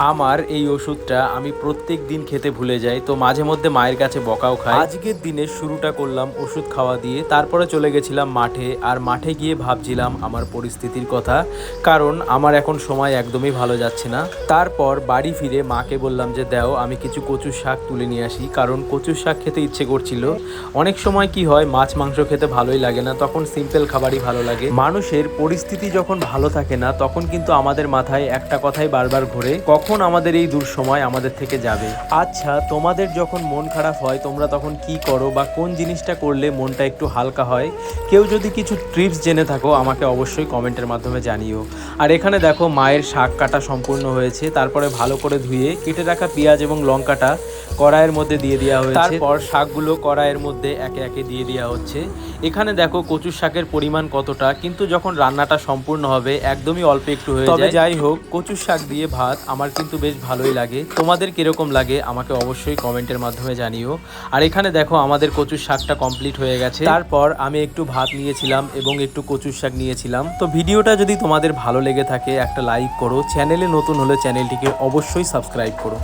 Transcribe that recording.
আমার এই ওষুধটা আমি প্রত্যেক দিন খেতে ভুলে যাই, তো মাঝে মধ্যে মায়ের কাছে বকাও খাই। আজকের দিনের শুরুটা করলাম ওষুধ খাওয়া দিয়ে, তারপরে চলে গেছিলাম মাঠে। আর মাঠে গিয়ে ভাবছিলাম আমার পরিস্থিতির কথা, কারণ আমার এখন সময় একদমই ভালো যাচ্ছে না। তারপর বাড়ি ফিরে মাকে বললাম যে দাও আমি কিছু কচুর শাক তুলে নিয়ে আসি, কারণ কচুর শাক খেতে ইচ্ছে করছিল। অনেক সময় কি হয়, মাছ মাংস খেতে ভালোই লাগে না, তখন সিম্পল খাবারই ভালো লাগে। মানুষের পরিস্থিতি যখন ভালো থাকে না, তখন কিন্তু আমাদের মাথায় একটা কথাই বারবার ঘোরে, কখন আমাদের এই দুঃসময় আমাদের থেকে যাবে। আচ্ছা, তোমাদের যখন মন খারাপ হয় তোমরা তখন কি করো, বা কোন জিনিসটা করলে মনটা একটু হালকা হয়? কেউ যদি কিছু ট্রিপস জেনে থাকো আমাকে অবশ্যই কমেন্টের মাধ্যমে জানিও। আর এখানে দেখো মায়ের শাক কাটা সম্পূর্ণ হয়েছে, তারপরে ভালো করে ধুয়ে কেটে রাখা পেঁয়াজ এবং লঙ্কাটা কড়াইয়ের মধ্যে দিয়ে দেওয়া হয়েছে। তারপর শাকগুলো কড়াইয়ের মধ্যে একে একে দিয়ে দেওয়া হচ্ছে। এখানে দেখো কচুর শাকের পরিমাণ কতটা, কিন্তু যখন রান্নাটা সম্পূর্ণ হবে একদমই অল্প একটু হয়ে যায়। তবে যাই হোক, কচুর শাক দিয়ে ভাত আমার কিন্তু বেশ ভালোই লাগে। তোমাদের কিরকম লাগে আমাকে অবশ্যই কমেন্টের মাধ্যমে জানিও। আর এখানে দেখো আমাদের কচুর শাকটা কমপ্লিট হয়ে গেছে। তারপর আমি একটু ভাত নিয়েছিলাম এবং একটু কচুর শাক নিয়েছিলাম। তো ভিডিওটা যদি তোমাদের ভালো লেগে থাকে একটা লাইক করো, চ্যানেলে নতুন হলে চ্যানেলটিকে অবশ্যই সাবস্ক্রাইব করো।